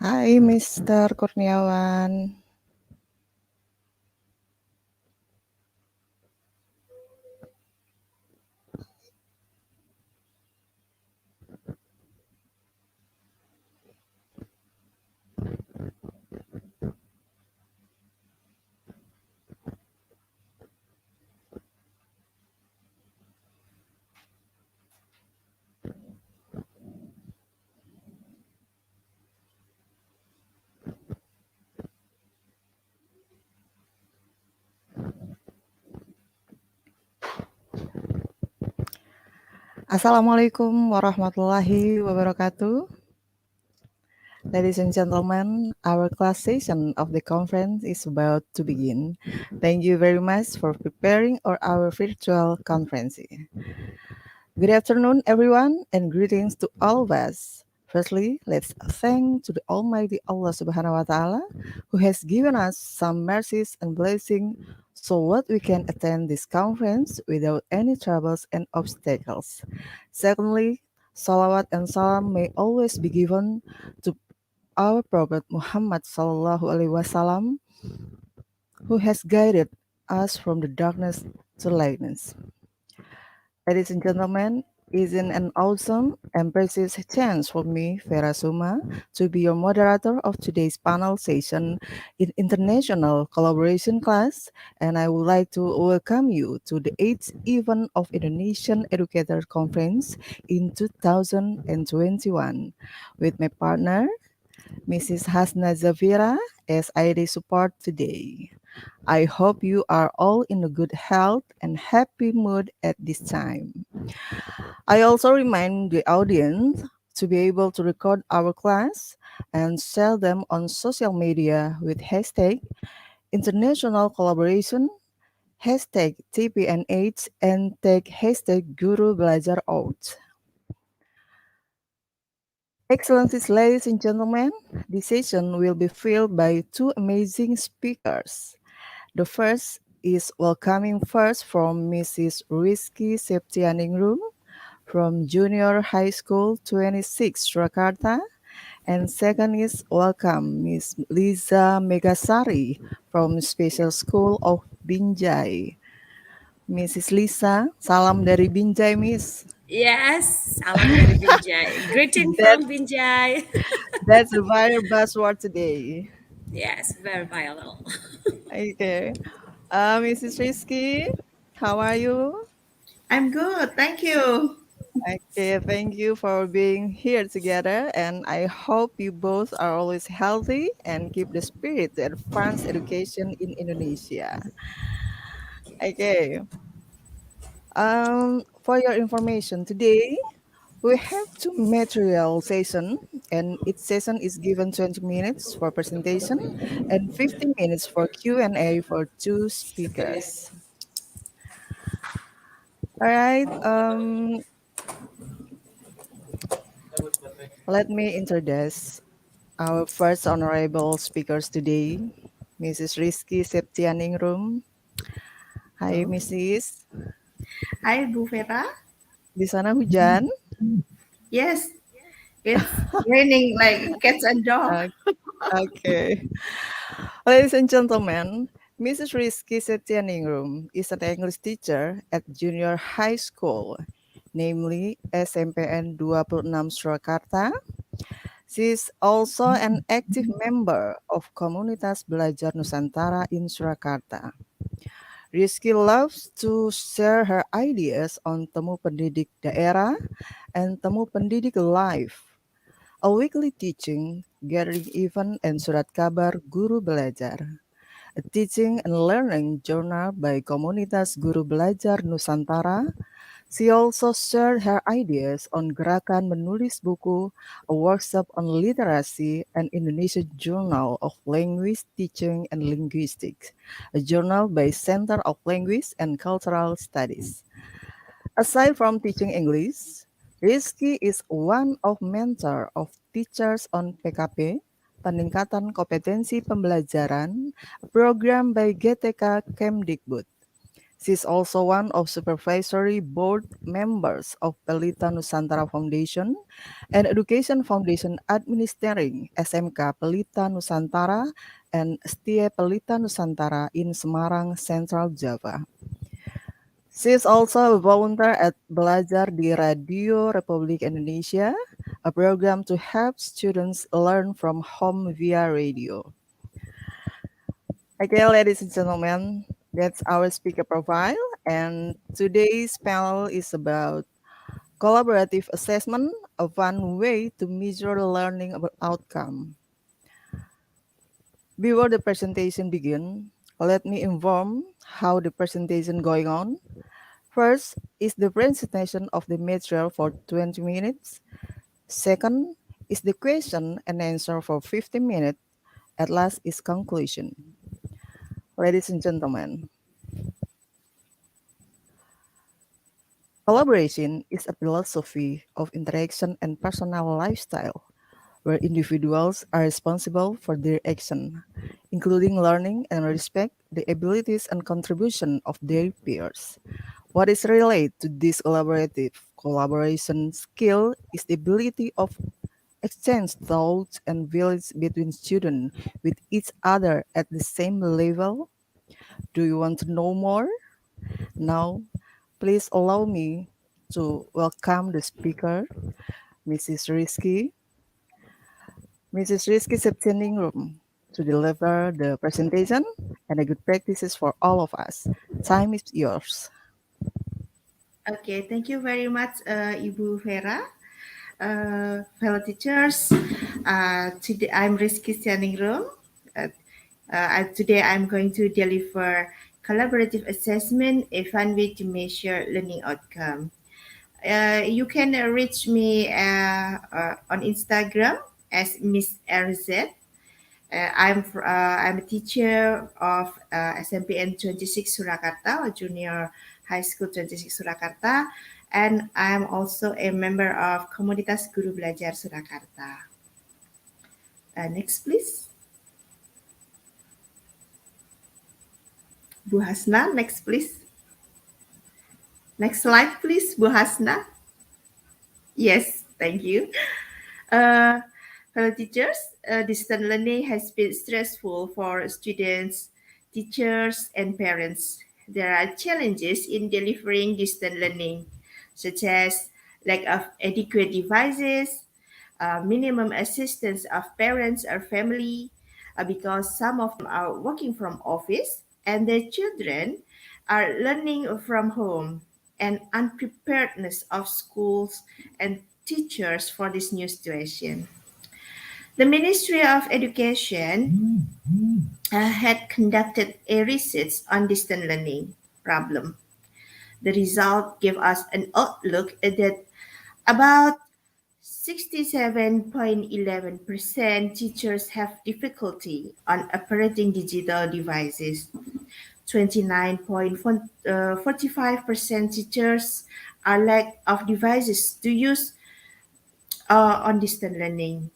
Hai Mr. Kurniawan. Assalamualaikum warahmatullahi wabarakatuh. Ladies and gentlemen, our class session of the conference is about to begin. Thank you very much for preparing for our virtual conference. Good afternoon, everyone, and greetings to all of us. Firstly, let's thank to the Almighty Allah Subhanahu wa Taala who has given us some mercies and blessings so that we can attend this conference without any troubles and obstacles. Secondly, salawat and salam may always be given to our Prophet Muhammad Sallallahu Alaihi Wasallam who has guided us from the darkness to lightness. Ladies and gentlemen, isn't an awesome and precious chance for me, Vera Suma, to be your moderator of today's panel session in international collaboration class, and I would like to welcome you to the 8th event of Indonesian Educator Conference in 2021 with my partner, Mrs. Hasna Zavira, as ID support today. I hope you are all in a good health and happy mood at this time. I also remind the audience to be able to record our class and share them on social media with hashtag international collaboration, hashtag TPNH, and tag hashtag Guru Belajar Out. Excellencies, ladies and gentlemen, this session will be filled by two amazing speakers. The first is welcoming first from Mrs. Rizky Setyaningrum from Junior High School 26 Surakarta, and second is welcome Miss Lisza Megasari from Special School of Binjai. Mrs. Lisa, salam dari Binjai, Miss. Yes, salam dari Binjai. Greeting That from Binjai. that's the viral buzzword today. Yes, very viral. Okay, Mrs. Rizky, how are you? I'm good, thank you. Okay, thank you for being here together, and I hope you both are always healthy and keep the spirit to advance education in Indonesia. Okay, for your information, today we have two material session, and each session is given 20 minutes for presentation and 15 minutes for Q&A for two speakers. All right, let me introduce our first honorable speakers today, Mrs. Rizky Setyaningrum. Hai, Hello. Mrs. Hi, Bu Vera. Di sana hujan? Yes, it's raining like cats and dog. Uh, okay. Ladies and gentlemen, Mrs. Rizky Setyaningrum is an English teacher at junior high school, namely SMPN 26 Surakarta. She is also an active member of Komunitas Belajar Nusantara in Surakarta. Rizky loves to share her ideas on Temu Pendidik Daerah and Temu Pendidik Live, a weekly teaching, gathering event, and surat kabar Guru Belajar, a teaching and learning journal by Komunitas Guru Belajar Nusantara. She also shared her ideas on Gerakan Menulis Buku, a workshop on literacy, and Indonesian Journal of Language Teaching and Linguistics, a journal by Center of Language and Cultural Studies. Aside from teaching English, Rizky is one of mentor of teachers on PKP, Peningkatan Kompetensi Pembelajaran, a program by GTK Kemdikbud. She is also one of supervisory board members of Pelita Nusantara Foundation, an education foundation administering SMK Pelita Nusantara and STIE Pelita Nusantara in Semarang, Central Java. She is also a volunteer at Belajar di Radio Republik Indonesia, a program to help students learn from home via radio. Okay, ladies and gentlemen, that's our speaker profile. And today's panel is about collaborative assessment, a fun way to measure learning outcome. Before the presentation begin, let me inform how the presentation going on. First is the presentation of the material for 20 minutes. Second is the question and answer for 15 minutes. At last is conclusion. Ladies and gentlemen, collaboration is a philosophy of interaction and personal lifestyle where individuals are responsible for their action, including learning and respect the abilities and contribution of their peers. What is related to this collaborative collaboration skill is the ability of exchange thoughts and feelings between students with each other at the same level. Do you want to know more? Now, please allow me to welcome the speaker, Mrs. Rizky Setyaningrum, to deliver the presentation and the good practices for all of us. Time is yours. Okay, thank you very much, Ibu Vera. Fellow teachers, today I'm Rizky Setyaningrum. Today I'm going to deliver collaborative assessment, a fun way to measure learning outcome. You can reach me on Instagram as Miss RZ. I'm a teacher of SMPN 26 Surakarta, or Junior High School 26 Surakarta, and I'm also a member of Komunitas Guru Belajar Surakarta. Next, please. Bu Hasna, next, please. Next slide, please, Bu Hasna. Yes, thank you. Fellow teachers, distance learning has been stressful for students, teachers, and parents. There are challenges in delivering distance learning, such as lack of adequate devices, minimum assistance of parents or family, because some of them are working from office and their children are learning from home, and unpreparedness of schools and teachers for this new situation. The Ministry of Education had conducted a research on distance learning problem. The result gave us an outlook that about 67.11% teachers have difficulty on operating digital devices. 29.45% teachers are lack of devices to use on distance learning.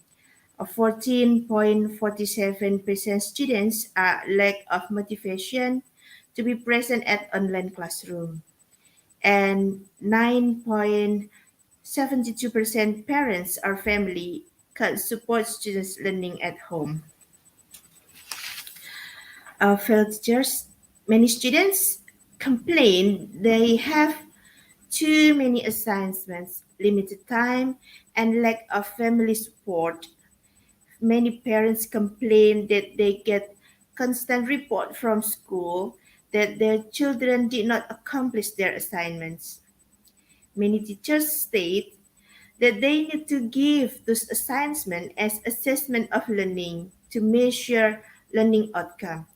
14.47% students are lack of motivation to be present at online classroom, and 9.72% parents or family can support students learning at home. Fellow teachers, many students complain they have too many assignments, limited time, and lack of family support. Many parents complain that they get constant report from school that their children did not accomplish their assignments. Many teachers state that they need to give those assignments as assessment of learning to measure learning outcome.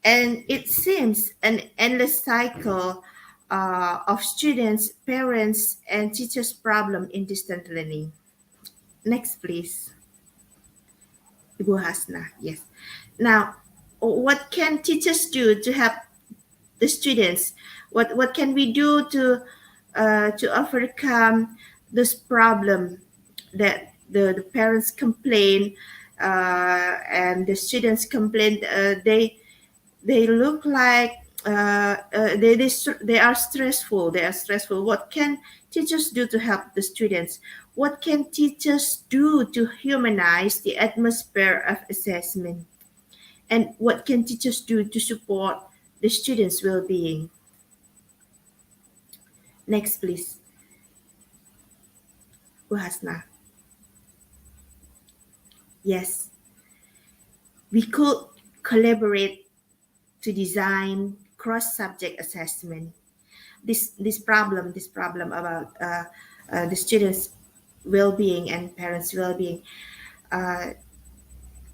And it seems an endless cycle of students, parents, and teachers' problem in distant learning. Next, please. Ibu Hasna, yes. Now, what can teachers do to help the students? What can we do to overcome this problem that the parents complain and the students complain? They look like they are stressful. They are stressful. What can teachers do to help the students? What can teachers do to humanize the atmosphere of assessment? And what can teachers do to support the students' well-being? Next, please, Uhasna. Yes, we could collaborate to design cross-subject assessment. This problem about the students' well-being and parents' well-being uh,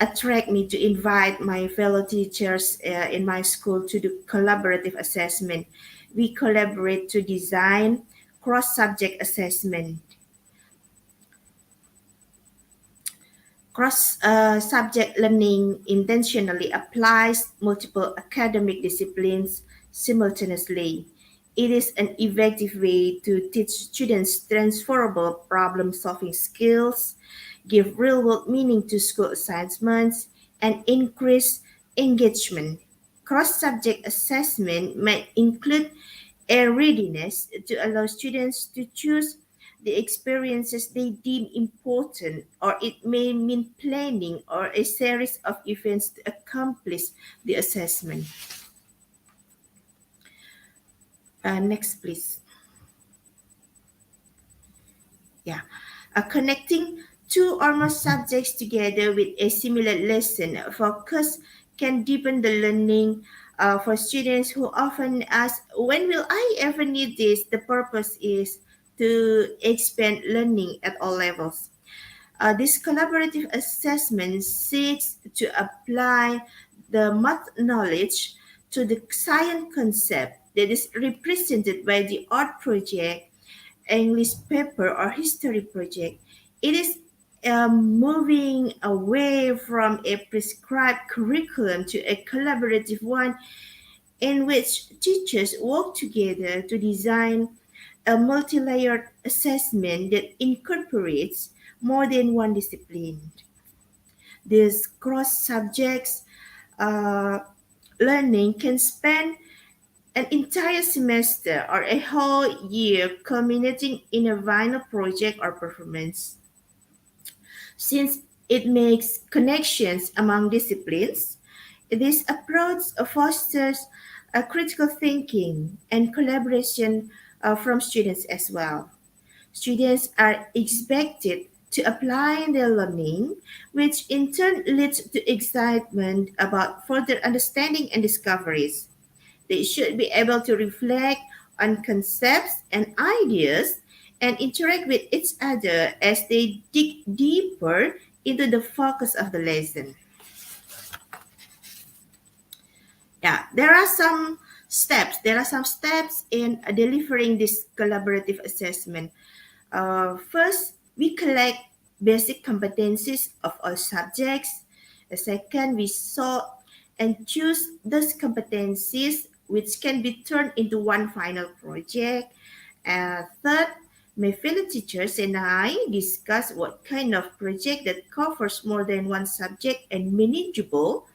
attract me to invite my fellow teachers in my school to do collaborative assessment. We collaborate to design cross-subject assessment. Cross-subject learning intentionally applies multiple academic disciplines simultaneously. It is an effective way to teach students transferable problem-solving skills, give real-world meaning to school assignments, and increase engagement. Cross-subject assessment may include a readiness to allow students to choose the experiences they deem important, or it may mean planning or a series of events to accomplish the assessment. Next, please. Yeah. Connecting two or more subjects together with a similar lesson focus can deepen the learning for students who often ask, when will I ever need this? The purpose is to expand learning at all levels. This collaborative assessment seeks to apply the math knowledge to the science concept that is represented by the art project, English paper, or history project. It is moving away from a prescribed curriculum to a collaborative one in which teachers work together to design a multi-layered assessment that incorporates more than one discipline. This cross-subjects uh, learning can span an entire semester or a whole year, culminating in a final project or performance. Since it makes connections among disciplines, this approach fosters critical thinking and collaboration from students as well. Students are expected to apply their learning, which in turn leads to excitement about further understanding and discoveries. They should be able to reflect on concepts and ideas and interact with each other as they dig deeper into the focus of the lesson. Yeah, there are some steps. There are some steps in delivering this collaborative assessment. First, we collect basic competencies of all subjects. Second, we sort and choose those competencies which can be turned into one final project. Third, my fellow teachers and I discuss what kind of project that covers more than one subject and manageable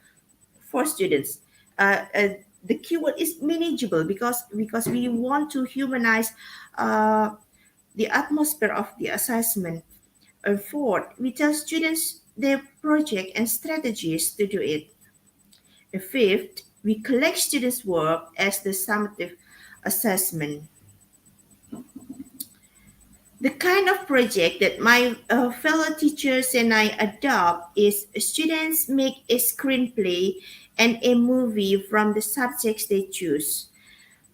for students. Uh, uh, the keyword is manageable because we want to humanize uh, the atmosphere of the assessment. Fourth, we tell students their project and strategies to do it. Fifth, we collect students' work as the summative assessment. The kind of project that my fellow teachers and I adopt is students make a screenplay and a movie from the subjects they choose.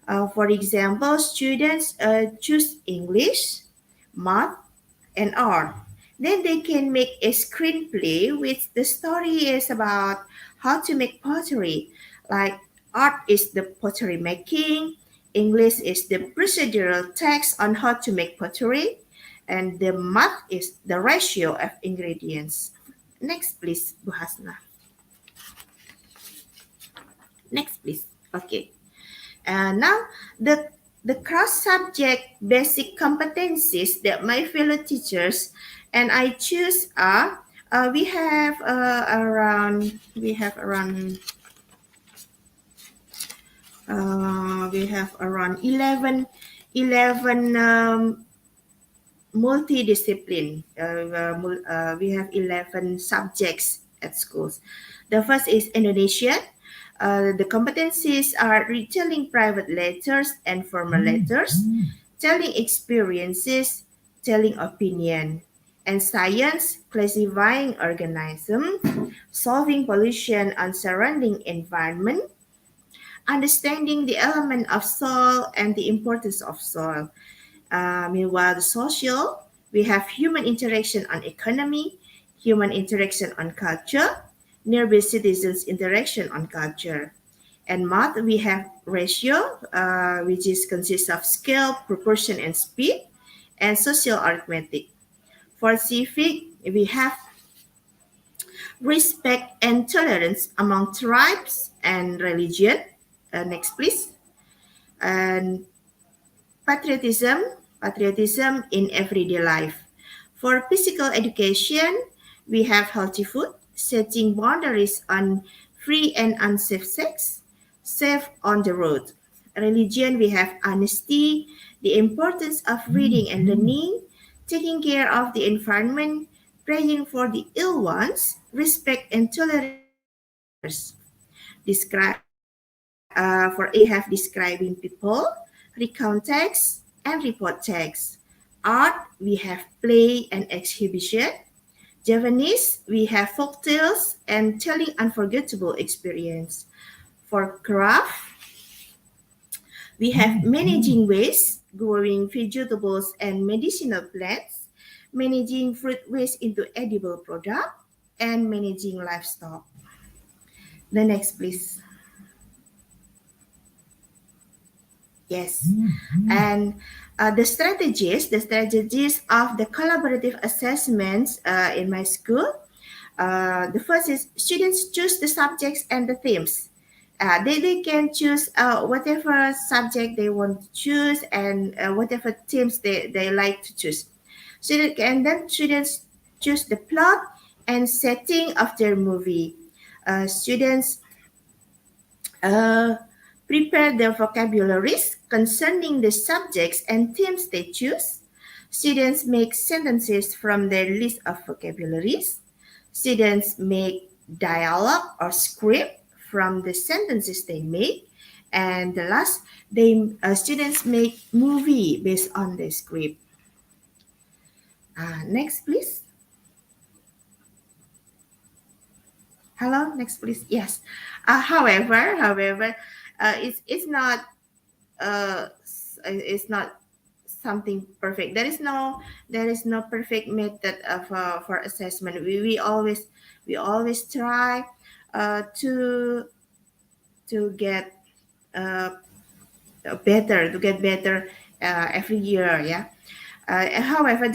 For example, students choose English, math, and art. Then they can make a screenplay which the story is about how to make pottery. Like art is the pottery making, English is the procedural text on how to make pottery, and the math is the ratio of ingredients. Next, please, Bu Hasna. Next, please. Okay. Now, the cross-subject basic competencies that my fellow teachers and I choose are we have around We have around 11 multidiscipline. We have 11 subjects at schools. The first is Indonesian. The competencies are retelling private letters and formal letters, telling experiences, telling opinion, and science, classifying organism, solving pollution on surrounding environment, understanding the element of soil and the importance of soil. Meanwhile, the social, we have human interaction on economy, human interaction on culture, nearby citizens interaction on culture. And math, we have ratio, which is consists of scale, proportion, and speed, and social arithmetic. For civic, we have respect and tolerance among tribes and religion. Next, please. And patriotism, patriotism in everyday life. For physical education, we have healthy food, setting boundaries on free and unsafe sex, safe on the road. Religion, we have honesty, the importance of reading and learning, taking care of the environment, praying for the ill ones, respect and tolerance others. For A, have describing people, recount text, and report text. Art, we have play and exhibition. Javanese, we have folk tales and telling unforgettable experience. For craft, we have managing waste, growing vegetables and medicinal plants, managing fruit waste into edible product, and managing livestock. The next, please. Yes, and the strategies of the collaborative assessments in my school. The first is students choose the subjects and the themes. They can choose whatever subject they want to choose and whatever themes they like to choose. And then students choose the plot and setting of their movie. Students uh, prepare their vocabularies concerning the subjects and themes they choose. Students make sentences from their list of vocabularies. Students make dialogue or script from the sentences they make. And the last, students make movie based on the script. Next, please. Hello, next, please. Yes. However, it's not it's not something perfect. There is no perfect method of for assessment. We always try to get uh, better every year. Yeah. However,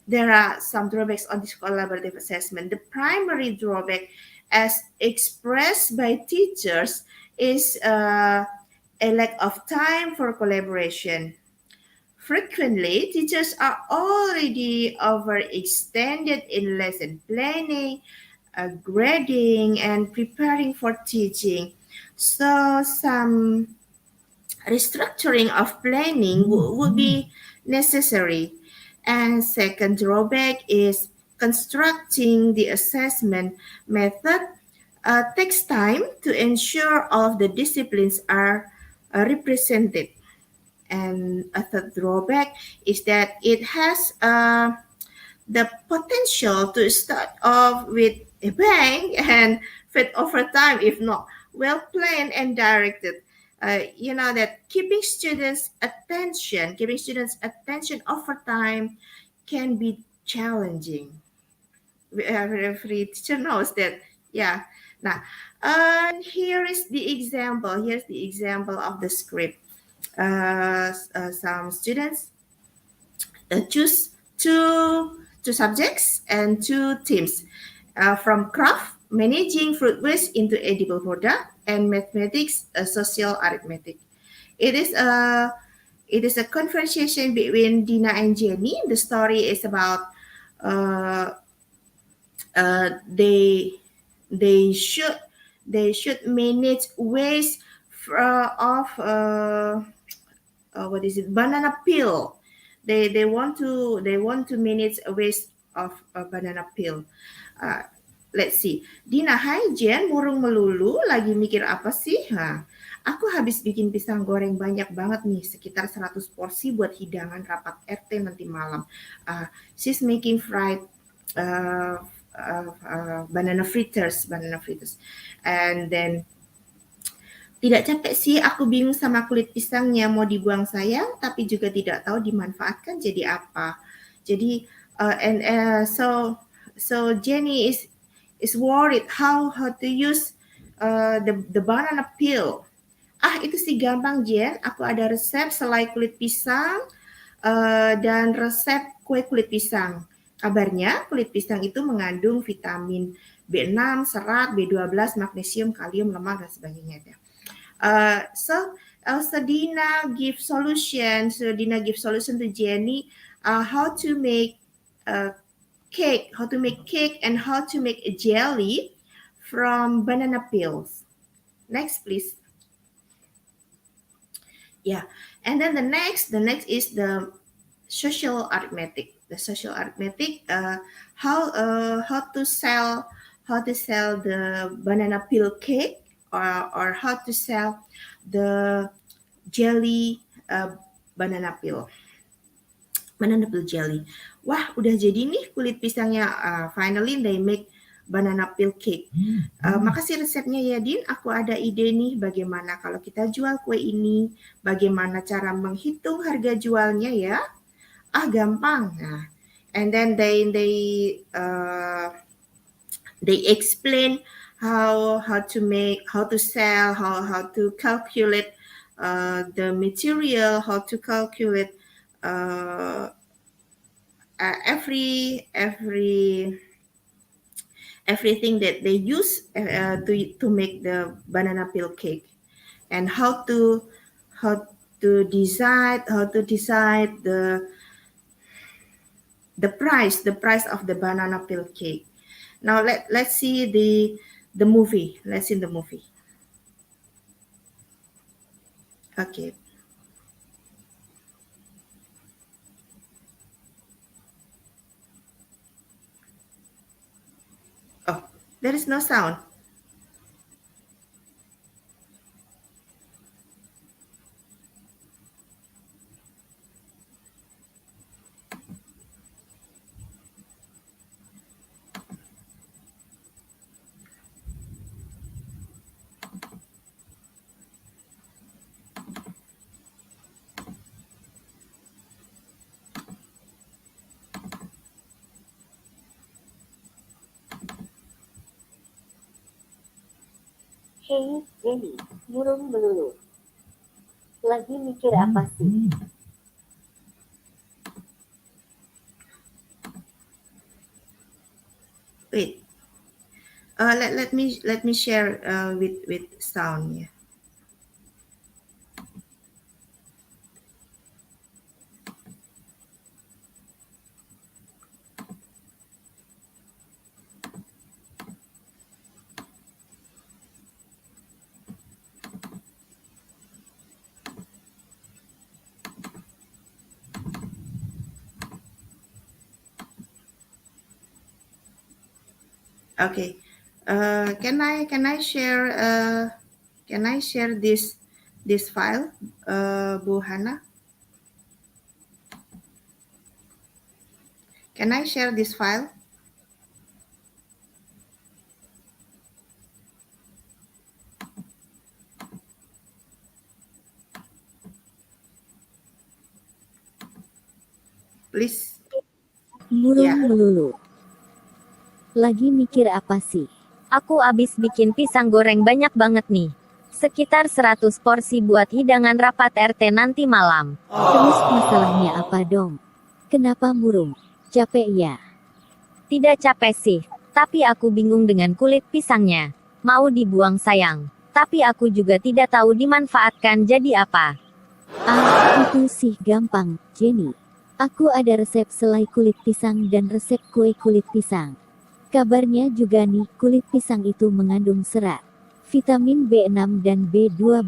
there are some drawbacks on this collaborative assessment. The primary drawback, as expressed by teachers, is a lack of time for collaboration. Frequently, teachers are already overextended in lesson planning, grading, and preparing for teaching. So, some restructuring of planning would be necessary. And second drawback is constructing the assessment method takes time to ensure all of the disciplines are represented. And a third drawback is that it has the potential to start off with a bang and fade over time if not well planned and directed. You know that keeping students' attention over time can be challenging. Every teacher knows that. Yeah. Now, here is the example. Here's the example of the script. Some students choose two subjects and two themes from craft, managing fruit waste into edible product, and mathematics, social arithmetic. It is a it is a conversation between Dina and Jenny. The story is about uh, they they should they should manage waste of what is it, banana peel. They want to manage a waste of a banana peel. Let's see. Dina, hai Jen, murung melulu, lagi mikir apa sih? Aku habis bikin pisang goreng banyak banget nih, sekitar 100 porsi buat hidangan rapat RT nanti malam. She's making fried banana fritters. And then tidak capek sih, aku bingung sama kulit pisangnya, mau dibuang sayang, tapi juga tidak tahu dimanfaatkan jadi apa. Jadi so Jenny is worried how to use the banana peel. Itu sih gampang Jen, aku ada resep selai kulit pisang dan resep kue kulit pisang. Kabarnya kulit pisang itu mengandung vitamin B6, serat, B12, magnesium, kalium, lemak dan sebagainya. So Dina give solution to Jenny how to make cake and how to make a jelly from banana peels. Next, please. Yeah, and then the next is the social arithmetic. How to sell the banana peel cake or how to sell the jelly banana peel jelly. Wah, udah jadi nih kulit pisangnya. Finally they make banana peel cake. Makasih resepnya ya Din. Aku ada ide nih bagaimana kalau kita jual kue ini. Bagaimana cara menghitung harga jualnya ya? Gampang. And then they explain how to sell, how to calculate the material, how to calculate everything that they use to make the banana peel cake, and how to decide the price of the banana peel cake. Now let's see the movie. Let's see the movie. Okay. Oh, there is no sound. Hey Jenny, murung melulu. Lagi mikir apa sih? Wait. Let me share with sound. Yeah. Okay. Can I share this file, Bu Hana? Can I share this file? Please. Murung Ya. melulu. Lagi mikir apa sih? Aku abis bikin pisang goreng banyak banget nih. Sekitar 100 porsi buat hidangan rapat RT nanti malam. Terus masalahnya apa dong? Kenapa murung? Capek ya? Tidak capek sih, tapi aku bingung dengan kulit pisangnya. Mau dibuang sayang, tapi aku juga tidak tahu dimanfaatkan jadi apa. Itu sih gampang, Jenny. Aku ada resep selai kulit pisang dan resep kue kulit pisang. Kabarnya juga nih, kulit pisang itu mengandung serat. vitamin B6 dan B12,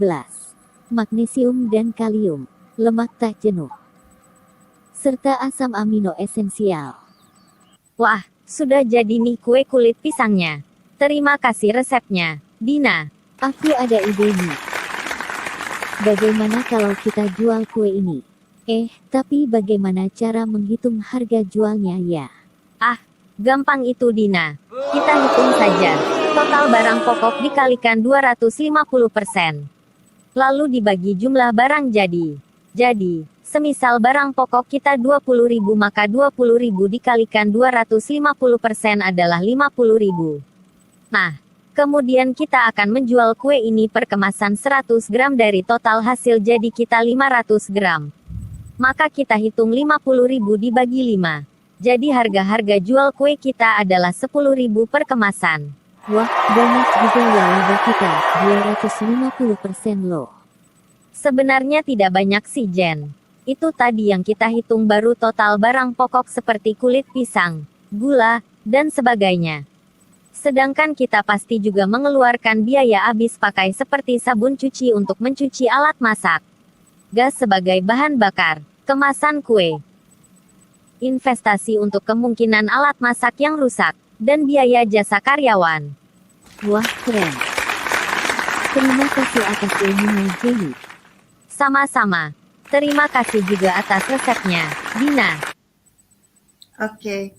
magnesium dan kalium, lemak tak jenuh, serta asam amino esensial. Wah, sudah jadi nih kue kulit pisangnya. Terima kasih resepnya, Dina. Aku ada ide nih. Bagaimana kalau kita jual kue ini? Tapi bagaimana cara menghitung harga jualnya ya? Ah, gampang itu Dina. Kita hitung saja. Total barang pokok dikalikan 250%. Lalu dibagi jumlah barang jadi. Jadi, semisal barang pokok kita 20.000 maka 20.000 dikalikan 250% adalah 50.000. Nah, kemudian kita akan menjual kue ini per kemasan 100 gram dari total hasil jadi kita 500 gram. Maka kita hitung 50.000 dibagi 5. Jadi harga jual kue kita adalah 10.000 per kemasan. Wah, banyak juga ya laba kita, 250% loh. Sebenarnya tidak banyak sih Jen. Itu tadi yang kita hitung baru total barang pokok seperti kulit pisang, gula, dan sebagainya. Sedangkan kita pasti juga mengeluarkan biaya habis pakai seperti sabun cuci untuk mencuci alat masak, gas sebagai bahan bakar, kemasan kue, investasi untuk kemungkinan alat masak yang rusak, dan biaya jasa karyawan. Wah, keren. Terima kasih atas ilmunya, Jenny. Sama-sama. Terima kasih juga atas resepnya, Dina. Okay.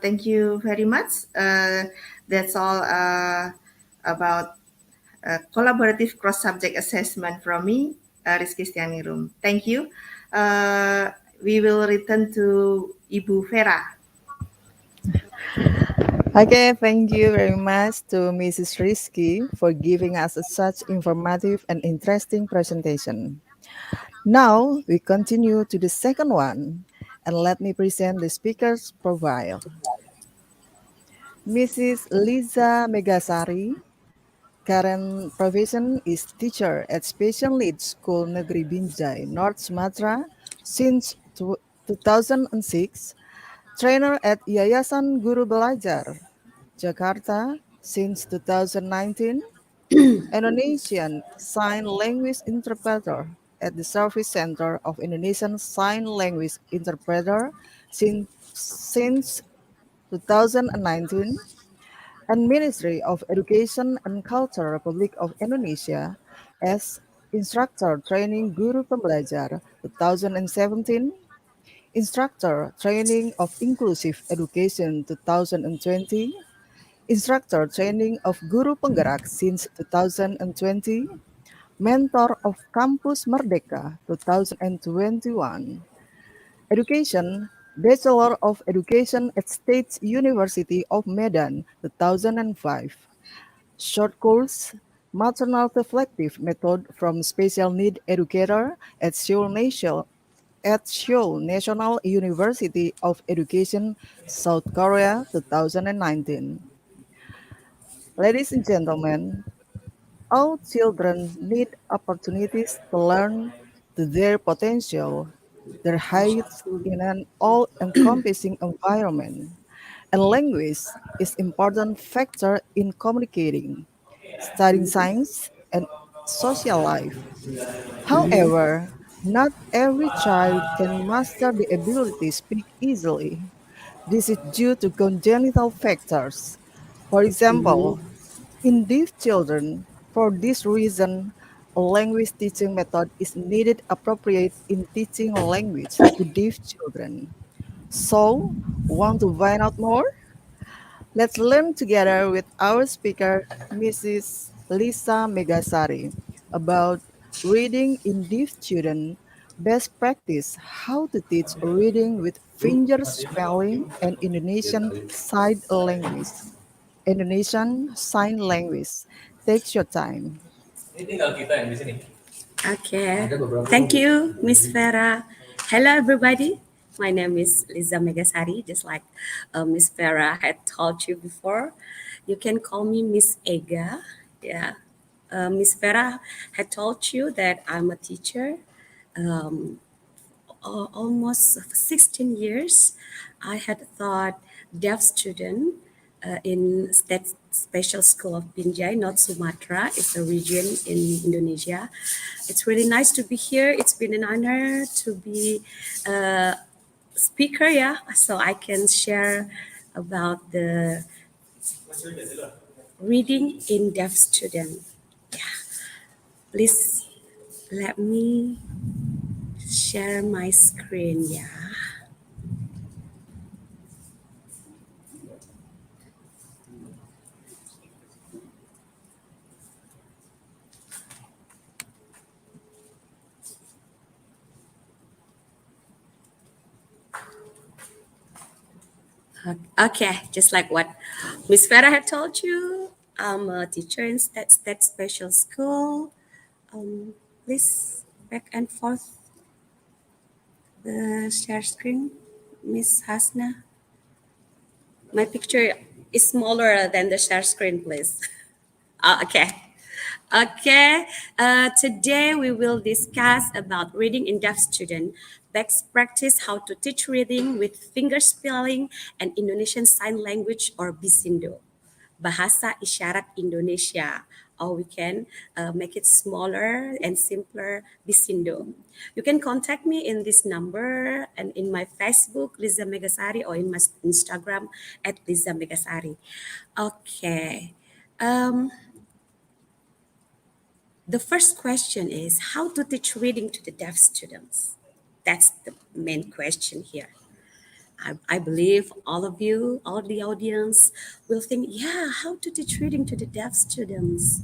Thank you very much. That's all about collaborative cross-subject assessment from me, Rizky Setyaningrum. Thank you. We will return to Ibu Vera. Okay, thank you very much to Mrs. Rizky for giving us such informative and interesting presentation. Now, we continue to the second one, and let me present the speaker's profile. Mrs. Lisza Megasari, current profession is teacher at Special Needs School Negeri Binjai, North Sumatra since 2006, trainer at Yayasan Guru Belajar, Jakarta since 2019, Indonesian Sign Language Interpreter at the Service Center of Indonesian Sign Language Interpreter since 2019, and Ministry of Education and Culture Republic of Indonesia as Instructor Training Guru Pembelajar 2017, Instructor Training of Inclusive Education 2020, Instructor Training of Guru Penggerak since 2020, Mentor of Campus Merdeka 2021, Education, Bachelor of Education at State University of Medan 2005, Short course, Maternal Reflective Method from Special Need Educator at Seoul National University of Education, South Korea 2019. Ladies and gentlemen, all children need opportunities to learn to their potential, their heights in an all-encompassing environment. And language is important factor in communicating, studying science, and social life. However, not every child can master the ability to speak easily. This is due to congenital factors. For example, in deaf children, for this reason, a language teaching method is needed appropriate in teaching language to deaf children. So, want to find out more? Let's learn together with our speaker, Mrs. Lisza Megasari, about reading in deaf children, best practice, how to teach reading with fingerspelling and Indonesian Sign Language. Indonesian Sign Language. Take your time. Ini tinggal kita yang di sini. Okay. Thank you, Miss Vera. Hello, everybody. My name is Lisza Megasari, just like Miss Vera had told you before. You can call me Miss Ega. Yeah. Miss Vera had told you that I'm a teacher. Almost 16 years, I had taught deaf student in State Special School of Binjai, North Sumatra. It's a region in Indonesia. It's really nice to be here. It's been an honor to be a speaker, yeah, so I can share about the reading in deaf student. Yeah, please let me share my screen, yeah. Okay, just like what Miss Farah had told you, I'm a teacher in that special school. Please back and forth the share screen, Miss Hasna. My picture is smaller than the share screen, please. Okay. Okay, today we will discuss about reading in deaf student, best practice how to teach reading with fingerspelling and Indonesian Sign Language or Bisindo, Bahasa Isyarat Indonesia, or we can make it smaller and simpler, Bisindo. You can contact me in this number and in my Facebook, Lisza Megasari, or in my Instagram at Lisza Megasari. Okay. The first question is how to teach reading to the deaf students. That's the main question here. I believe all of you, all of the audience will think, yeah, how to teach reading to the deaf students?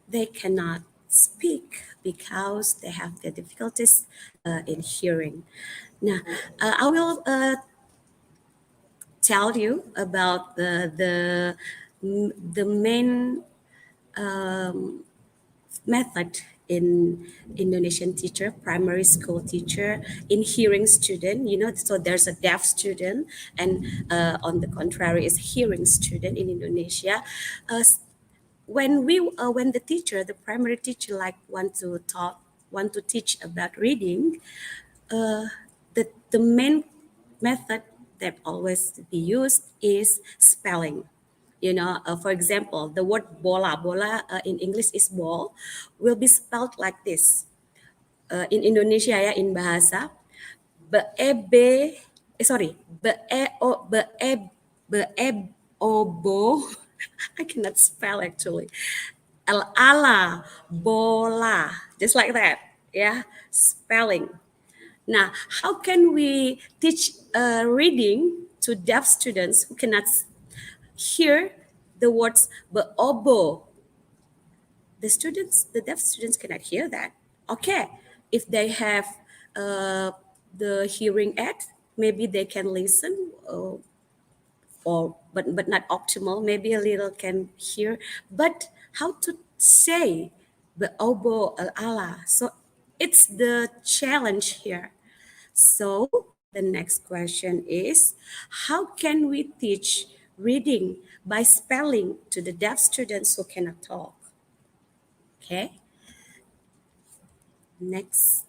They cannot speak because they have the difficulties in hearing. Now, I will tell you about the main method in Indonesian teacher, primary school teacher, in hearing student, so there's a deaf student and on the contrary is hearing student in Indonesia. When the teacher, the primary teacher want to teach about reading, the main method that always be used is spelling. For example, the word bola in English is ball, will be spelled like this. In Indonesia ya, in bahasa, be sorry, be o be obo. I cannot spell actually. Ala bola, just like that. Yeah, spelling. Now, how can we teach reading to deaf students who cannot hear the words beobo? The deaf students cannot hear that. Okay, if they have the hearing aid, maybe they can listen, but not optimal. Maybe a little can hear, but how to say the obo al ala? So it's the challenge here. So the next question is, how can we teach reading by spelling to the deaf students who cannot talk? Okay. Next,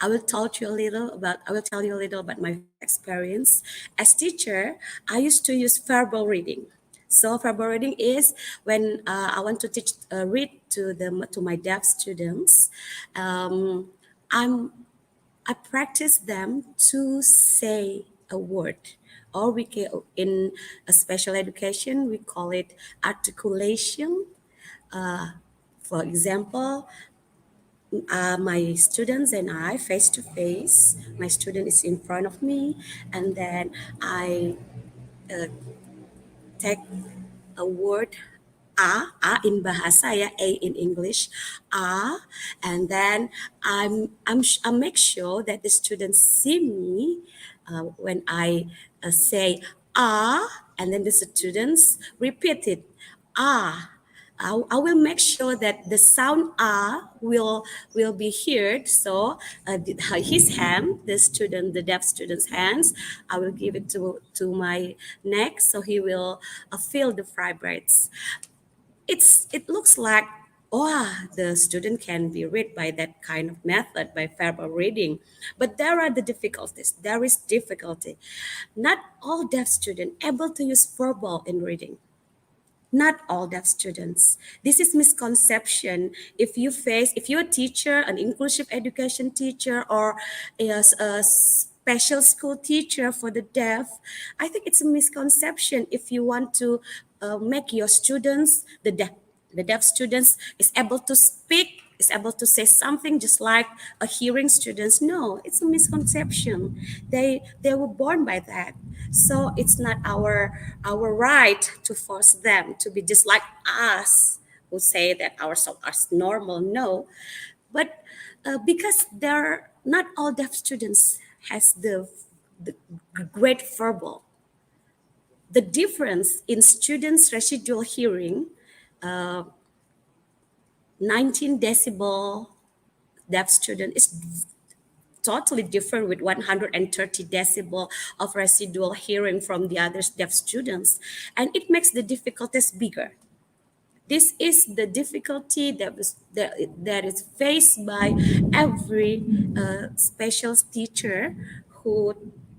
I will tell you a little about my experience as teacher. I used to use verbal reading. So verbal reading is when I want to teach read to my deaf students. I practice them to say a word, or we can, in a special education we call it articulation. For example, my students and I face to face. My student is in front of me, and then I take a word a in bahasa ya, a in English, a, and then I make sure that the students see me when I say a, and then the students repeat it, a. I will make sure that the sound "a" will be heard. So his hand, the deaf student's hands, I will give it to my neck, so he will feel the vibrates. It looks like the student can be read by that kind of method, by verbal reading. But there are the difficulties. There is difficulty. Not all deaf students able to use verbal in reading. Not all deaf students. This is misconception. If you're a teacher, an inclusive education teacher, or a special school teacher for the deaf, I think it's a misconception if you want to make your students, the deaf students, is able to speak, is able to say something just like a hearing students. No, it's a misconception. They were born by that. So it's not our right to force them to be just like us who say that ourselves are normal. No, but because they're not all deaf students has the great verbal. The difference in students' residual hearing, 19 decibel deaf student is totally different with 130 decibel of residual hearing from the other deaf students, and it makes the difficulties bigger. This is the difficulty that is faced by every special teacher who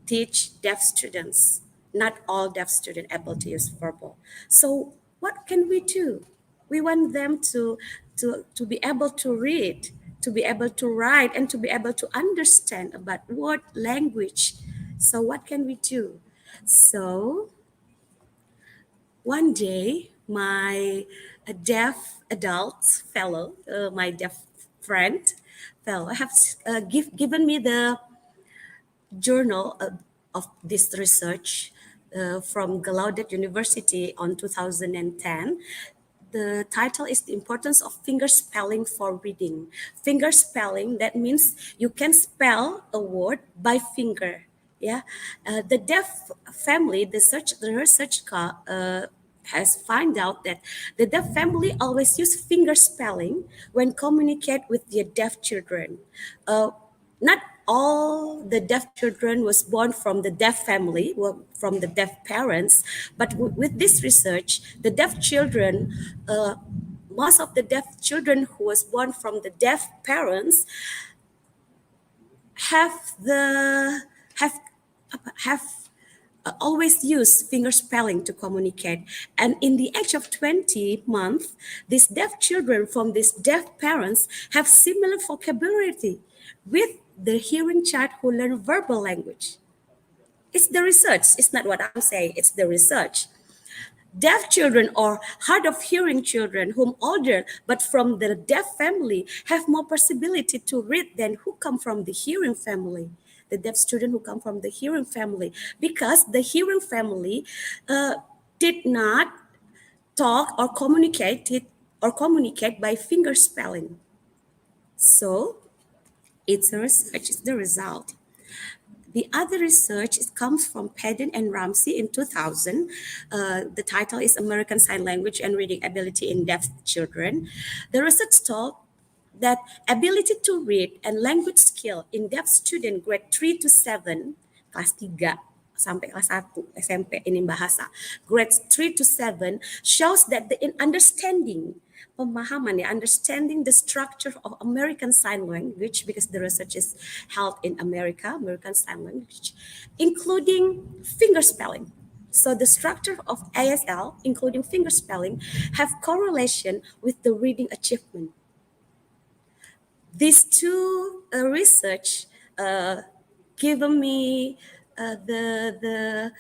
teach deaf students. Not all deaf students able to use verbal. So what can we do? We want them to be able to read, to be able to write, and to be able to understand about what language. So what can we do? So one day, my deaf adult fellow, my deaf friend fellow, have given me the journal of this research from Gallaudet University on 2010. The title is The Importance of Fingerspelling for Reading. Fingerspelling, that means you can spell a word by finger. Yeah, the deaf family, the research has found out that the deaf family always use finger spelling when communicate with their deaf children. Not all the deaf children was born from the deaf family, from the deaf parents, but with this research, the deaf children, most of the deaf children who was born from the deaf parents have the have always use finger spelling to communicate. And in the age of 20 months, these deaf children from these deaf parents have similar vocabulary with the hearing child who learn verbal language. It's the research. It's not what I'm saying. It's the research. Deaf children or hard of hearing children whom older but from the deaf family have more possibility to read than who come from the hearing family. The deaf student who come from the hearing family, because the hearing family did not talk or communicate by finger spelling. So it's a research, it's the result. The other research comes from Pedden and Ramsey in 2000. The title is American Sign Language and Reading Ability in Deaf Children. The research told that ability to read and language skill in deaf student grade 3 to 7, kelas 3 sampai kelas 1 SMP ini bahasa, grades 3 to 7 shows that the understanding pemahaman, understanding the structure of American Sign Language, because the research is held in American Sign Language, including finger spelling. So the structure of ASL, including finger spelling, have correlation with the reading achievement. These two research given me the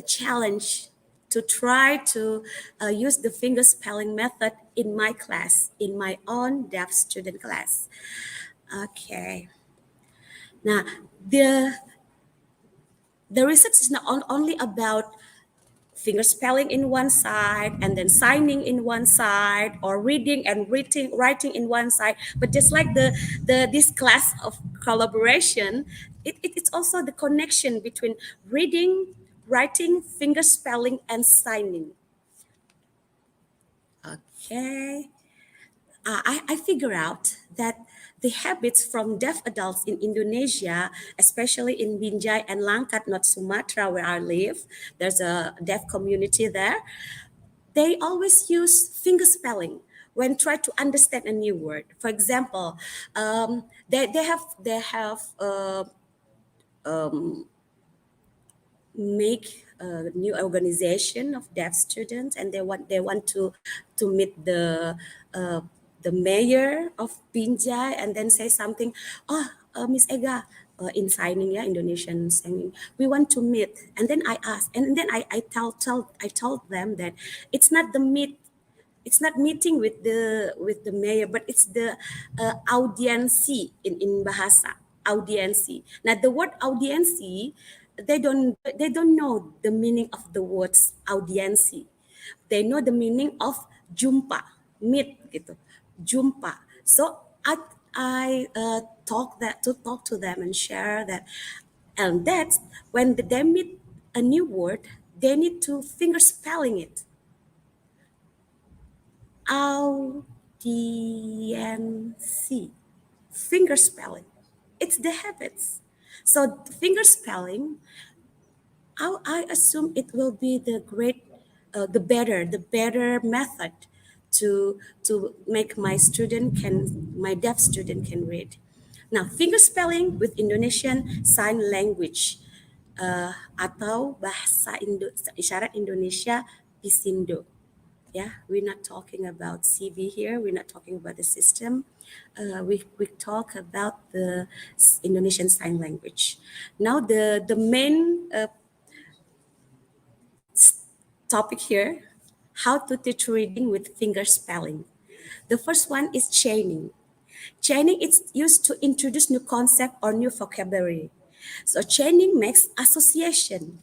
challenge to try to use the finger spelling method in my class, in my own deaf student class. Okay. Now, the research is not only about finger spelling in one side and then signing in one side, or reading and writing in one side, but just like this class of collaboration, it's also the connection between reading, writing, finger spelling, and signing. Okay. I figure out that the habits from deaf adults in Indonesia, especially in Binjai and Langkat, North Sumatra, where I live, there's a deaf community there. they always use finger spelling when try to understand a new word. For example, they have make a new organization of deaf students, and they want to meet uh, the mayor of Binjai, and then say something. Oh, Miss Ega, in signing, yeah, Indonesian signing, we want to meet. And then I asked, and then I told them that it's not the meet, it's not meeting with the mayor, but it's the audiensi in bahasa, audiensi. Now the word audiensi, they don't know the meaning of the words audiensi. They know the meaning of jumpa, meet gitu, jumpa. So I talk to them and share that, and that's when they meet a new word, they need to finger spelling it. Audiency. Finger spelling. It's the habits. So finger spelling, I assume it will be the better method to make my deaf student can read. Now, finger spelling with Indonesian Sign Language, atau isyarat Indonesia Bisindo. Yeah, we're not talking about CV here. We're not talking about the system. We talk about the Indonesian Sign Language. Now, the main topic here, how to teach reading with finger spelling. The first one is chaining. Chaining is used to introduce new concept or new vocabulary. So chaining makes association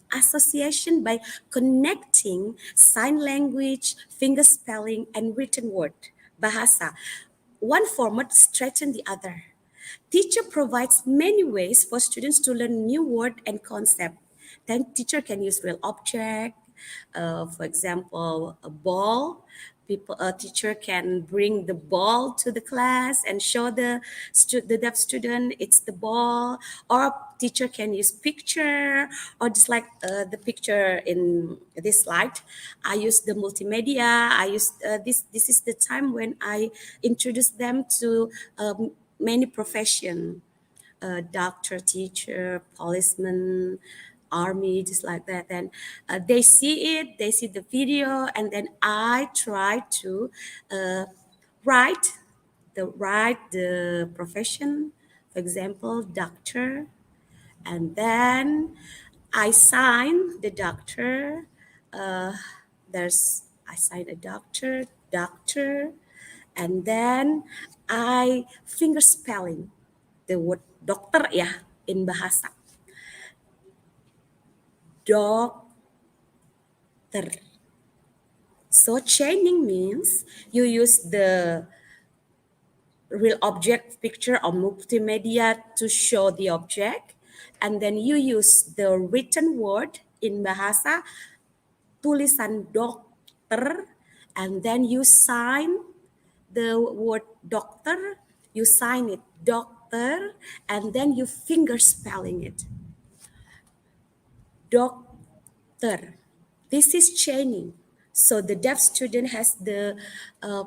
by connecting sign language, finger spelling, and written word, bahasa. One format strengthens the other. Teacher provides many ways for students to learn new word and concept. Then teacher can use real object, for example, a ball. A teacher can bring the ball to the class and show the deaf student it's the ball. Or teacher can use picture, or just like the picture in this slide. I use the multimedia. I use this is the time when I introduce them to many profession, doctor, teacher, policeman, army, just like that. And they see it, they see the video, and then I try to uh, write the profession, for example, doctor, and then I sign the doctor. Uh, I sign a doctor, and then I finger spelling the word dokter ya in bahasa. Dokter. So chaining means you use the real object picture or multimedia to show the object, and then you use the written word in bahasa, tulisan dokter, and then you sign the word doctor, you sign it doctor, and then you finger spelling it. Doctor. This is chaining. So the deaf student uh,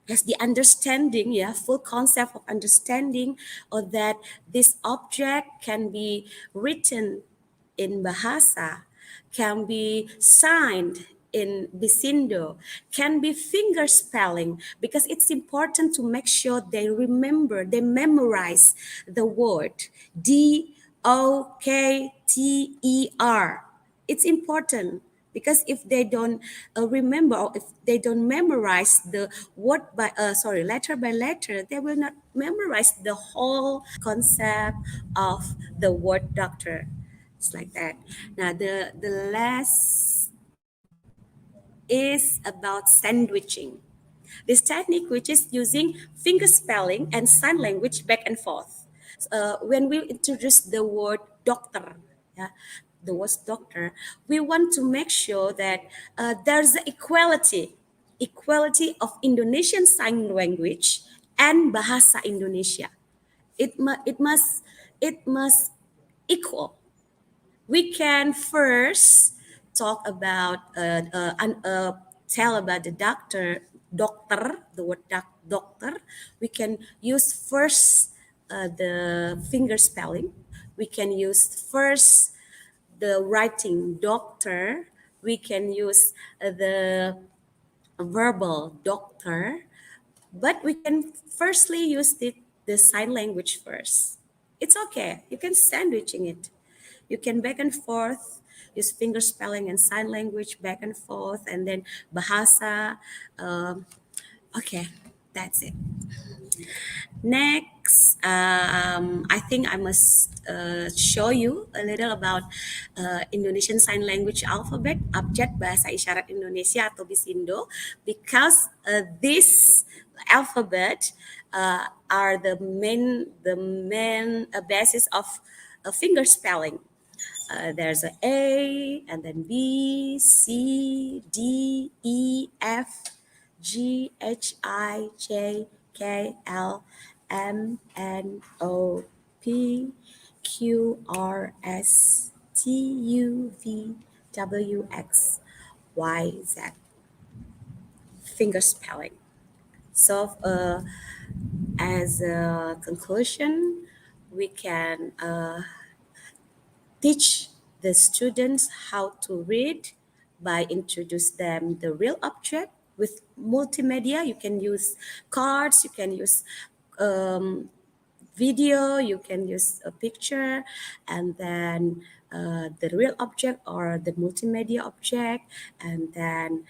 has the understanding, yeah, full concept of understanding, or that this object can be written in bahasa, can be signed in Bisindo, can be finger spelling, because it's important to make sure they memorize the word Dokter. It's important, because if they don't remember, or if they don't memorize the letter by letter, they will not memorize the whole concept of the word doctor. It's like that. Now the last is about sandwiching. This technique, which is using finger spelling and sign language back and forth. When we introduce the word doctor, yeah, the word doctor, we want to make sure that there's equality of Indonesian sign language and bahasa Indonesia. It must equal. We can first talk about tell about the doctor, the word doctor, we can use first the finger spelling. We can use first the writing doctor. We can use the verbal doctor, but we can firstly use the sign language first. It's okay. You can sandwiching it. You can back and forth, use finger spelling and sign language back and forth, and then bahasa. Um, okay, that's it. Next, I think I must show you a little about Indonesian Sign Language alphabet, abjad bahasa isyarat Indonesia atau Bisindo, because this alphabet are the main basis of finger spelling. There's A, and then B, C, D, E, F, G, H, I, J, K, L, M, N, O, P, Q, R, S, T, U, V, W, X, Y, Z. Finger spelling. So, as a conclusion, we can teach the students how to read by introduce them the real object with multimedia. You can use cards, you can use um, video, you can use a picture, and then the real object or the multimedia object, and then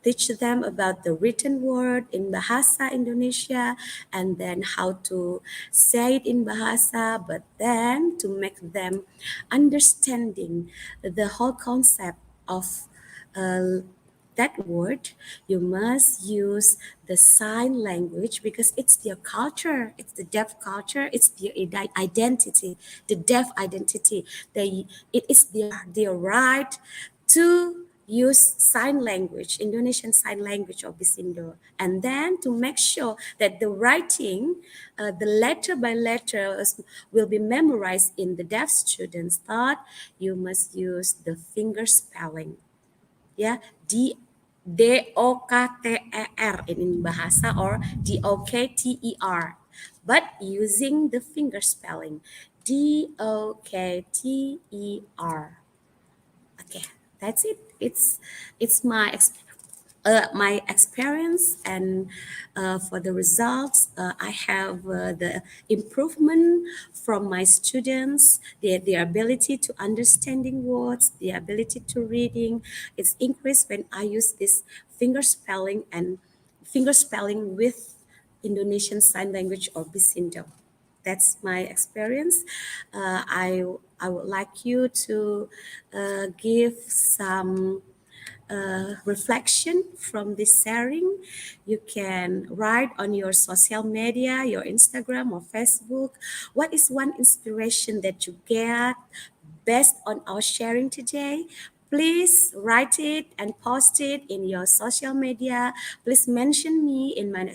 teach them about the written word in Bahasa Indonesia, and then how to say it in Bahasa, but then to make them understanding the whole concept of uh, that word. You must use the sign language because it's their culture, it's the deaf culture, it's their identity, the deaf identity. It is their right to use sign language, Indonesian Sign Language or Bisindo, and then to make sure that the writing, the letter by letter will be memorized in the deaf students' thought. You must use the finger spelling, ya, Dokter in bahasa, or Dokter, but using the finger spelling, Dokter. Okay, that's it. It's my experience, and for the results, I have the improvement from my students, their ability to understanding words, the ability to reading. It's increased when I use this finger spelling and finger spelling with Indonesian Sign Language or Bisindo. That's my experience. I would like you to give some reflection from this sharing. You can write on your social media, your Instagram or Facebook. What is one inspiration that you get based on our sharing today? Please write it and post it in your social media. Please mention me in my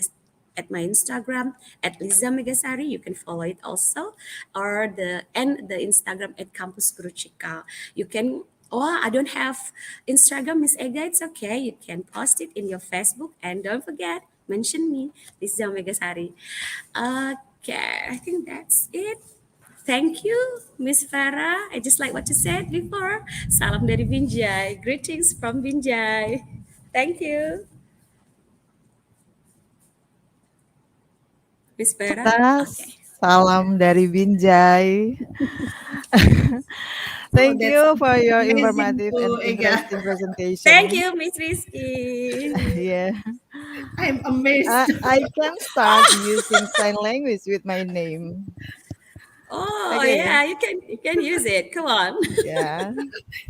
at my Instagram at Lisza Megasari. You can follow it also, or the Instagram at Campus Gruchika. You can. Oh, I don't have Instagram, Miss Ega. It's okay. You can post it in your Facebook, and don't forget mention me, Lisza Megasari. Okay, I think that's it. Thank you, Miss Farah. I just like what you said before. Salam dari Binjai. Greetings from Binjai. Thank you, Miss Farah. Tas, Okay. salam dari Binjai. Oh, Thank that's you for your amazing informative too, and Ega. interesting Thank presentation. you, Miss Rizky. Yeah, I'm amazed. I can start using sign language with my name. Oh Okay, yeah, you can use it. Come on. yeah,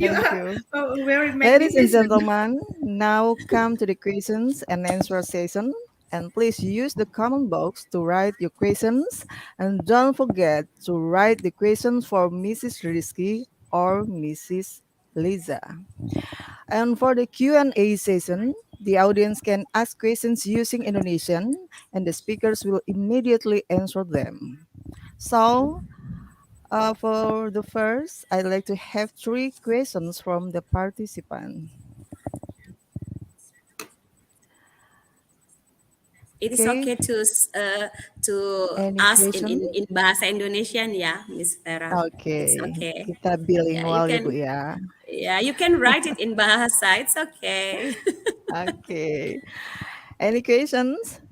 You thank are you. very Ladies and magnificent. gentlemen, now come to the questions and answer session. And please use the comment box to write your questions. And don't forget to write the questions for Mrs. Rizky or Mrs. Liza. And for the Q&A session, the audience can ask questions using Indonesian and the speakers will immediately answer them. So, for the first, I'd like to have three questions from the participant. It is Okay. okay to Any ask question? in bahasa Indonesian ya, Miss Vera. It's Oke, okay. kita Yeah, you bilingual ya Bu can. ya. Yeah, you can write it in bahasa. It's okay. Oke. Any questions?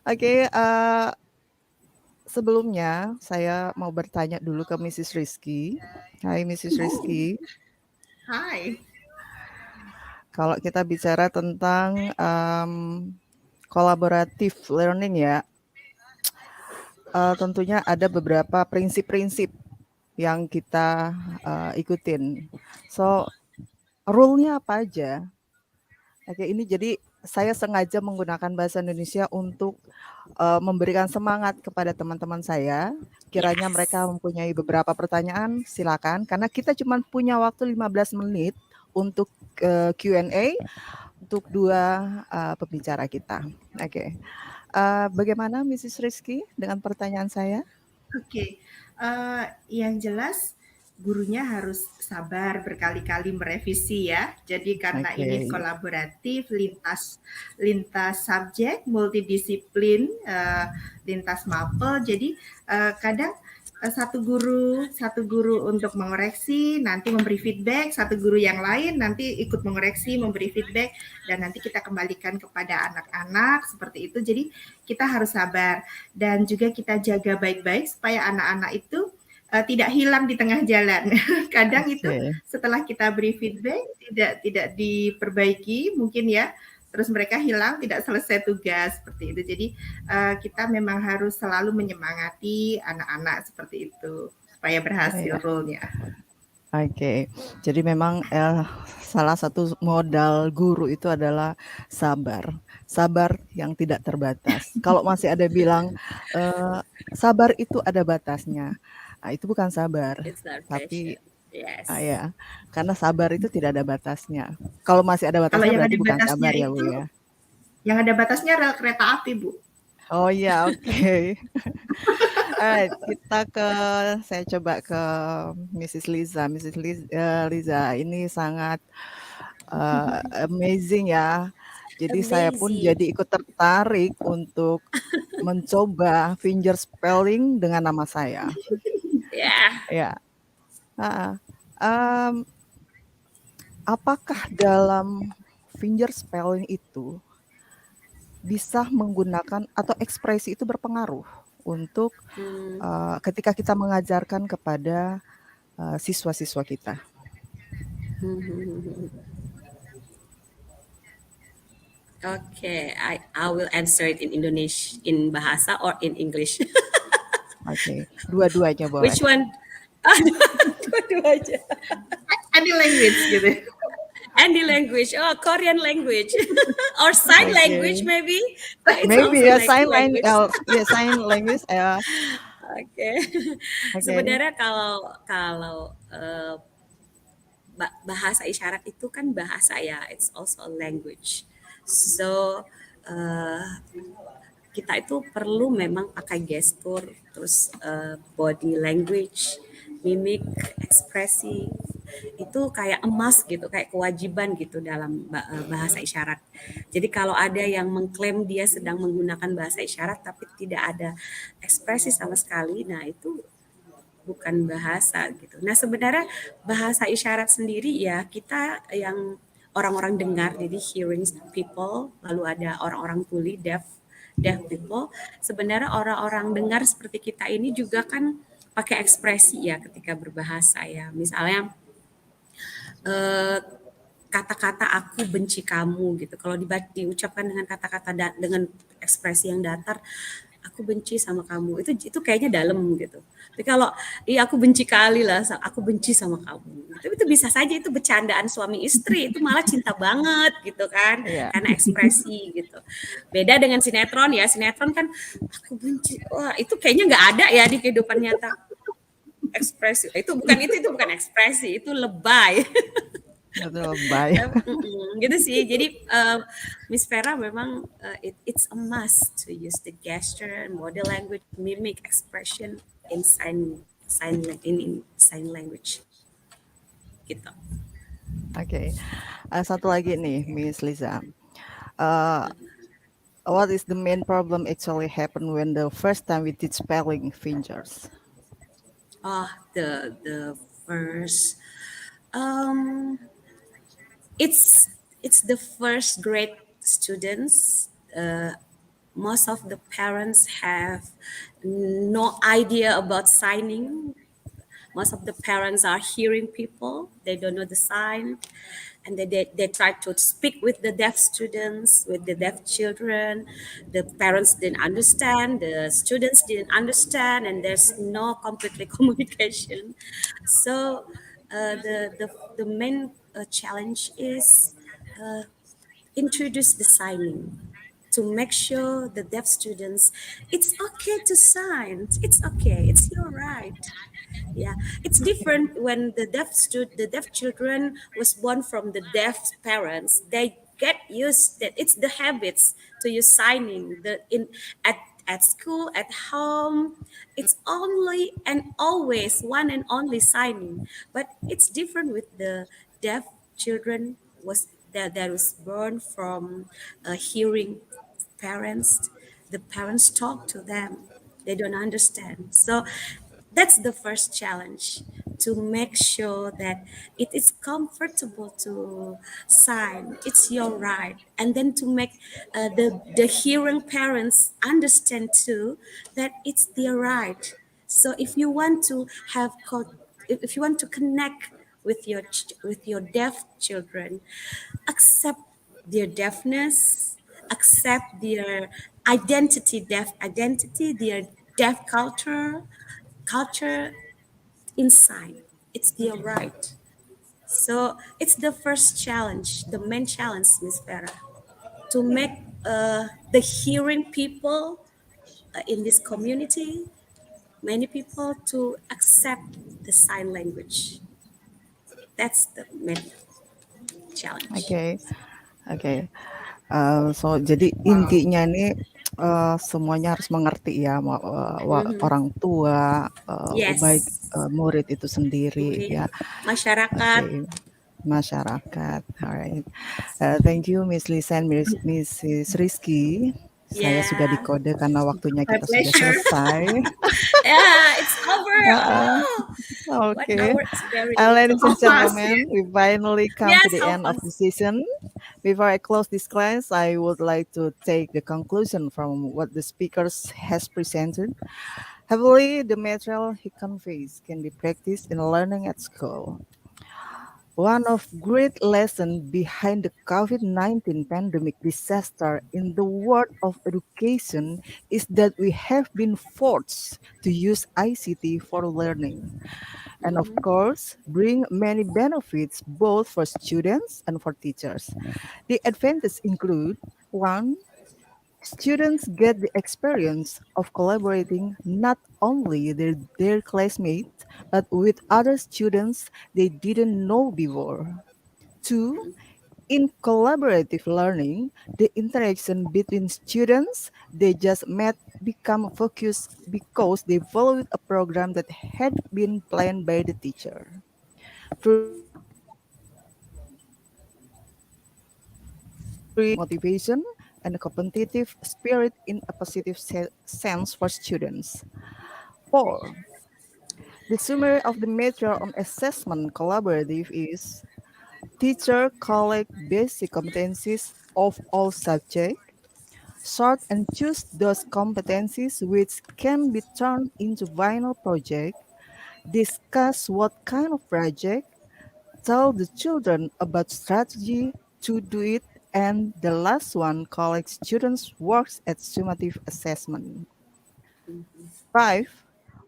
Oke, sebelumnya saya mau bertanya dulu ke Mrs. Rizky. Hai Mrs. Rizky. Hi. Kalau kita bicara tentang collaborative learning ya, tentunya ada beberapa prinsip-prinsip yang kita ikutin. So, rule-nya apa aja? Oke, ini jadi saya sengaja menggunakan bahasa Indonesia untuk memberikan semangat kepada teman-teman saya. Kiranya mereka Yes. mempunyai beberapa pertanyaan, silakan. Karena kita cuma punya waktu 15 menit untuk Q&A untuk dua pembicara kita. Oke. Bagaimana Mrs. Rizky dengan pertanyaan saya? Oke, yang jelas gurunya harus sabar berkali-kali merevisi ya. Jadi karena ini Oke. kolaboratif lintas subjek, multidisiplin, lintas mapel. Jadi kadang satu guru untuk mengoreksi, nanti memberi feedback, satu guru yang lain nanti ikut mengoreksi, memberi feedback, dan nanti kita kembalikan kepada anak-anak seperti itu. Jadi kita harus sabar dan juga kita jaga baik-baik supaya anak-anak itu tidak hilang di tengah jalan. Kadang itu setelah kita beri feedback tidak diperbaiki mungkin ya, terus mereka hilang tidak selesai tugas seperti itu. Jadi kita memang harus selalu menyemangati anak-anak seperti itu supaya berhasil role-nya. Oke, jadi memang salah satu modal guru itu adalah sabar. Sabar yang tidak terbatas. Kalau masih ada bilang sabar itu ada batasnya, itu bukan sabar, It's not tapi patient. Yes. ya, karena sabar itu tidak ada batasnya. Kalau masih ada Kalau batasnya yang berarti ada bukan batasnya sabar ya Bu itu, ya. yang ada batasnya rel kereta api Bu. Oh ya, oke. Saya coba ke Mrs. Liza. Mrs. Liza, ini sangat amazing ya. Jadi saya pun Amazing. jadi ikut tertarik untuk mencoba fingerspelling dengan nama saya. Yeah. Ya. Apakah dalam fingerspelling itu bisa menggunakan atau ekspresi itu berpengaruh untuk ketika kita mengajarkan kepada siswa-siswa kita? Okay, I will answer it in Indonesia, in bahasa or in English. Oke, dua-duanya boleh. Which one? Dua-dua aja. Any language gitu. Any language, Korean language or sign language maybe. Maybe ya sign language. Ya sign language. Oke. Sebenarnya kalau bahasa isyarat itu kan bahasa ya, it's also a language. So kita itu perlu memang pakai gestur, terus body language, mimik, ekspresi, itu kayak emas gitu, kayak kewajiban gitu dalam bahasa isyarat. Jadi kalau ada yang mengklaim dia sedang menggunakan bahasa isyarat tapi tidak ada ekspresi sama sekali, nah itu bukan bahasa gitu. Nah sebenarnya bahasa isyarat sendiri ya kita yang orang-orang dengar, jadi hearing people, lalu ada orang-orang tuli, deaf people. Sebenarnya orang-orang dengar seperti kita ini juga kan pakai ekspresi ya ketika berbahasa ya. Misalnya kata-kata aku benci kamu gitu. Kalau diucapkan dengan kata-kata dengan ekspresi yang datar, aku benci sama kamu. Itu kayaknya dalam gitu. Tapi kalau iya aku benci kali lah, aku benci sama kamu. Itu bisa saja itu bercandaan suami istri, itu malah cinta banget gitu kan. Karena ekspresi gitu. Beda dengan sinetron ya. Sinetron kan aku benci. Wah, itu kayaknya nggak ada ya di kehidupan nyata. Ekspresi. Itu bukan ekspresi, itu lebay. Lebay. Gitu sih. Jadi Miss Vera memang it's a must to use the gesture, body language, mimic expression in sign language. Gitu. Oke. Satu lagi nih Miss Liza. What is the main problem actually happen when the first time we teach spelling fingers? The first um it's it's the first grade students. Most of the parents have no idea about signing. Most of the parents are hearing people, they don't know the sign, and they try to speak with the deaf students, with the deaf children. The parents didn't understand, the students didn't understand, and there's no completely communication. So the main challenge is introduce the signing to make sure the deaf students, it's okay to sign, it's okay, it's your right. Yeah, it's different when the deaf children was born from the deaf parents. They get used that it's the habits to use signing. The in at school, at home, it's only and always one and only signing. But it's different with the deaf children that was born from hearing parents. The parents talk to them, they don't understand. So that's the first challenge, to make sure that it is comfortable to sign, it's your right, and then to make the hearing parents understand too that it's their right. So if you want to if you want to connect with with your deaf children, accept their deafness, accept their deaf identity, their deaf culture inside. It's their right. So it's the first challenge, the main challenge, Miss Farah, to make the hearing people in this community, many people, to accept the sign language. That's the main challenge. Okay, okay. So jadi intinya nih semuanya harus mengerti ya, Mhm. orang tua, baik Yes, murid itu sendiri murid, ya. masyarakat. Oke, masyarakat. Alright. Thank you Miss Lisa and Mrs. Rizky. Saya sudah Yeah, dikode karena waktunya my kita sudah pleasure. selesai. Yeah, it's over. Uh, Oh, 1 hour okay. is very And little. ladies and Fast. gentlemen, we finally come to Yes, the how end of fast. the session. Before I close this class, I would like to take the conclusion from what the speakers has presented. Heavily, the material he conveys can be practiced in learning at school. One of great lesson behind the COVID-19 pandemic disaster in the world of education is that we have been forced to use ICT for learning, and of course bring many benefits both for students and for teachers. The advantages include: one, students get the experience of collaborating not only their classmates but with other students they didn't know before. Two, in collaborative learning, the interaction between students they just met become focused because they followed a program that had been planned by the teacher. Three, motivation and a competitive spirit in a positive sense for students. Four, the summary of the measure on assessment collaborative is: teacher collect basic competencies of all subjects, sort and choose those competencies which can be turned into final project, discuss what kind of project, tell the children about strategy to do it, and the last one collects students' works at summative assessment. 5.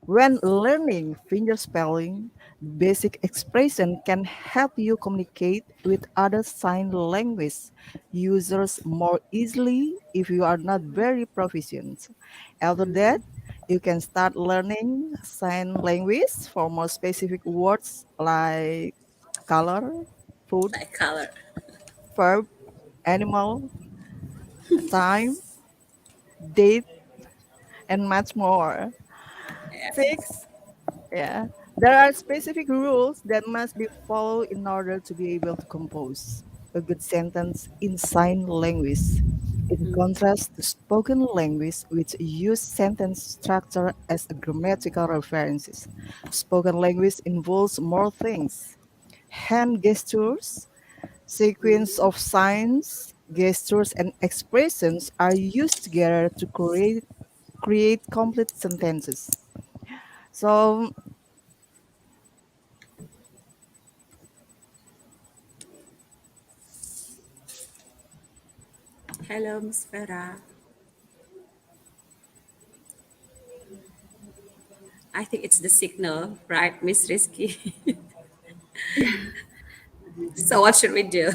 When learning fingerspelling, basic expression can help you communicate with other sign language users more easily if you are not very proficient. After that, you can start learning sign language for more specific words like color, food, Like color. verb, animal, time, date, and much more. Six, yeah, there are specific rules that must be followed in order to be able to compose a good sentence in sign language. in contrast to spoken language, which use sentence structure as a grammatical references. Spoken language involves more things. Hand gestures, sequence of signs, gestures, and expressions are used together to create complete sentences. So Hello, Miss Vera. I think it's the signal, right, Miss Rizky? So what should we do?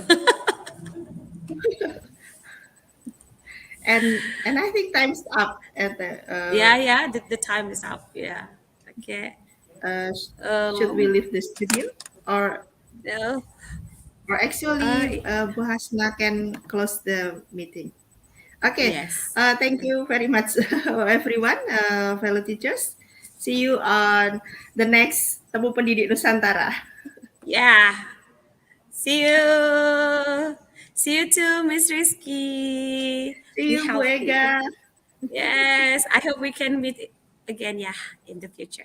And I think time's up at the Yeah, the time is up. Yeah. Okay. should we Um, leave the studio or no. Uh, actually Bu Hasna can close the meeting. Okay, yes. thank you very much, everyone, fellow teachers. See you on the next Temu Pendidik Nusantara. Yeah. See you. See you too, Miss Rizky. See Be you, Bu healthy. Ega. Yes. I hope we can meet again, yeah, in the future.